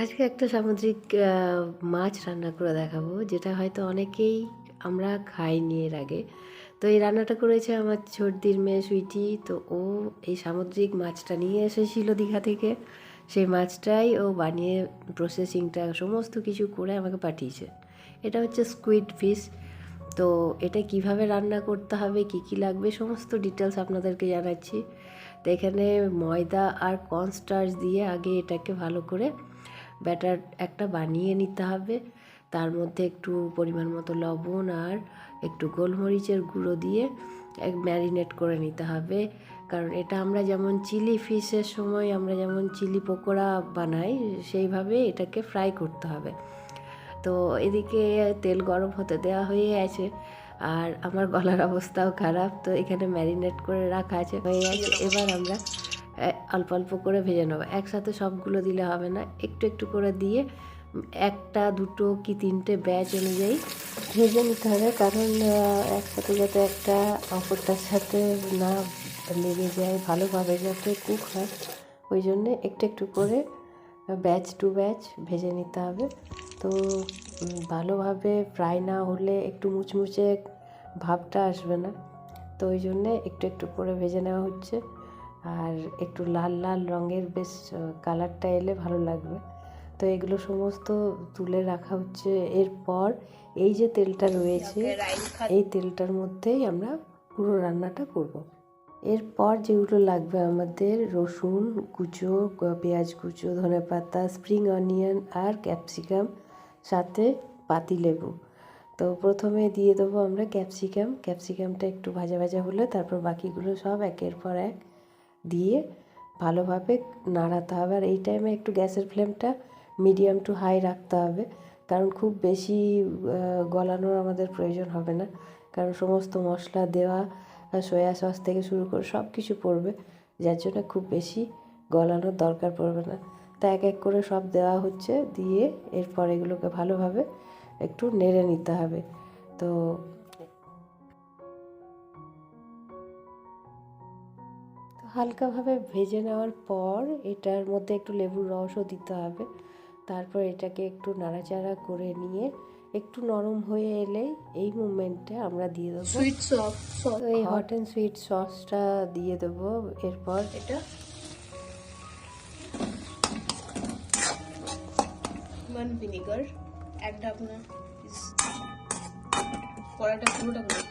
আজকে একটা সামুদ্রিক মাছ রান্না করে দেখাবো, যেটা হয়তো অনেকেই আমরা খাইনি এর আগে। তো এই রান্নাটা করেছে আমার ছোটদির মেয়ে সুইটি। তো ও এই সামুদ্রিক মাছটা নিয়ে এসেছিল দীঘা থেকে। সেই মাছটাই ও বানিয়ে প্রসেসিংটা সমস্ত কিছু করে আমাকে পাঠিয়েছে। এটা হচ্ছে স্কুইড ফিশ। তো এটা কিভাবে রান্না করতে হবে, কি কি লাগবে, সমস্ত ডিটেলস আপনাদেরকে জানাচ্ছি। তো এখানে ময়দা আর কর্নস্টার্চ দিয়ে আগে এটাকে ভালো করে ব্যাটার একটা বানিয়ে নিতে হবে। তার মধ্যে একটু পরিমাণ মতো লবণ আর একটু গোলমরিচের গুঁড়ো দিয়ে ম্যারিনেট করে নিতে হবে। কারণ এটা আমরা যেমন চিলি ফিশের সময় আমরা যেমন চিলি পকোড়া বানাই, সেইভাবে এটাকে ফ্রাই করতে হবে। তো এদিকে তেল গরম হতে দেওয়া হয়ে আছে, আর আমার গলার অবস্থাও খারাপ। তো এখানে ম্যারিনেট করে রাখা আছে, হয়ে গেছে। এবার আমরা অল্প অল্প করে ভেজে নেবো, একসাথে সবগুলো দিলে হবে না, একটু একটু করে দিয়ে একটা দুটো কি তিনটে ব্যাচ অনুযায়ী ভেজে নিতে হবে। কারণ একসাথে যাতে একটা অপরটার সাথে না লেগে যায়, ভালোভাবে যাতে কুক হয়, ওই জন্যে একটু একটু করে ব্যাচ টু ব্যাচ ভেজে নিতে হবে। তো ভালোভাবে ফ্রাই না হলে একটু মুচমুচে ভাবটা আসবে না। তো ওই জন্যে একটু একটু করে ভেজে নেওয়া হচ্ছে। আর একটু লাল লাল রঙের বেশ কালারটা এলে ভালো লাগবে। তো এগুলো সমস্ত তুলে রাখা হচ্ছে। এরপর এই যে তেলটা রয়েছে, এই তেলটার মধ্যেই আমরা পুরো রান্নাটা করব। এরপর যেগুলো লাগবে আমাদের: রসুন কুচো, পেঁয়াজ কুচো, ধনেপাতা, স্প্রিং অনিয়ন আর ক্যাপসিকাম, সাথে পাতিলেবু। তো প্রথমে দিয়ে দেবো আমরা ক্যাপসিকামটা একটু ভাজা ভাজা হলে তারপর বাকিগুলো সব একের পর এক দিয়ে ভালোভাবে নাড়াতে হবে। আর এই টাইমে একটু গ্যাসের ফ্লেমটা মিডিয়াম টু হাই রাখতে হবে, কারণ খুব বেশি গলানোর আমাদের প্রয়োজন হবে না। কারণ সমস্ত মশলা দেওয়া, সয়া সস থেকে শুরু করে সব কিছু পড়বে, যার জন্য খুব বেশি গলানোর দরকার পড়বে না। তা এক এক করে সব দেওয়া হচ্ছে, দিয়ে এরপর এগুলোকে ভালোভাবে একটু নেড়ে নিতে হবে। তো হালকাভাবে ভেজে নেওয়ার পর এটার মধ্যে একটু লেবুর রসও দিতে হবে। তারপর এটাকে একটু নাড়াচাড়া করে নিয়ে একটু নরম হয়ে এলেই এই মুমেন্টে আমরা দিয়ে দেবো সুইট সস। এই হট অ্যান্ড সুইট সসটা দিয়ে দেবো। এরপর এটা ভিনেগার এক ঢাকনা, কড়াইটা পুরোটা করে।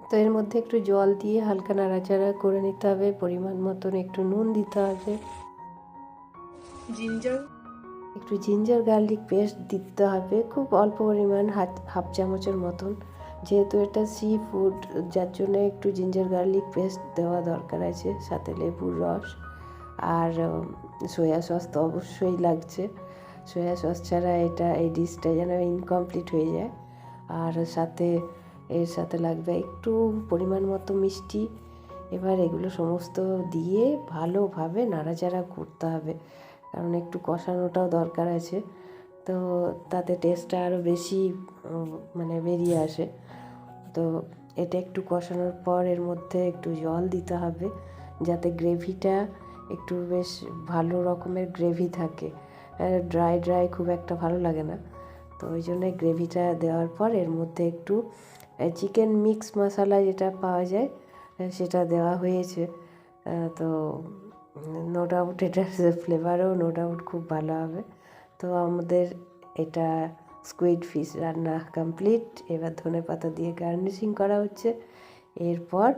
তো এর মধ্যে একটু জল দিয়ে হালকা নাড়াচাড়া করে নিতে হবে। পরিমাণ মতন একটু নুন দিতে হবে, একটু জিঞ্জার গার্লিক পেস্ট দিতে হবে, খুব অল্প পরিমাণ, হাফ চামচের মতন। যেহেতু এটা সি ফুড, যার জন্য একটু জিঞ্জার গার্লিক পেস্ট দেওয়া দরকার আছে, সাথে লেবুর রস আর সয়া সস তো অবশ্যই লাগছে। সয়া সস ছাড়া এই ডিশটা যেন ইনকমপ্লিট হয়ে যায়। আর এর সাথে লাগবে একটু পরিমাণ মতো মিষ্টি। এবার এগুলো সমস্ত দিয়ে ভালোভাবে নাড়াচাড়া করতে হবে, কারণ একটু কষানোটাও দরকার আছে। তো তাতে টেস্টটা আরও বেশি মানে বেরিয়ে আসে। তো এটা একটু কষানোর পর এর মধ্যে একটু জল দিতে হবে, যাতে গ্রেভিটা একটু বেশ ভালো রকমের গ্রেভি থাকে। ড্রাই খুব একটা ভালো লাগে না। তো ওই জন্য গ্রেভিটা দেওয়ার পর এর মধ্যে একটু চিকেন মিক্স মশলা যেটা পাওয়া যায় সেটা দেওয়া হয়েছে। তো নো ডাউট এটার ফ্লেভারও নো ডাউট খুব ভালো হবে। তো আমাদের এটা স্কুইড ফিশ রান্না কমপ্লিট। এবার ধনেপাতা দিয়ে গার্নিশিং করা হচ্ছে। এরপর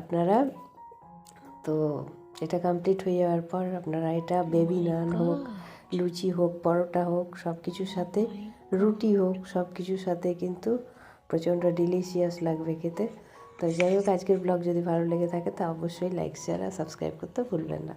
আপনারা, তো এটা কমপ্লিট হয়ে যাওয়ার পর আপনারা এটা বেবি নান হোক, লুচি হোক, পরোটা হোক, সব কিছুর সাথে, রুটি হোক, সব কিছুর সাথে কিন্তু প্রচণ্ড ডিলিশিয়াস লাগবে খেতে। তো যাই হোক, আজকের ব্লগ যদি ভালো লেগে থাকে তা অবশ্যই লাইক, শেয়ার আর সাবস্ক্রাইব করতে ভুলবেন না।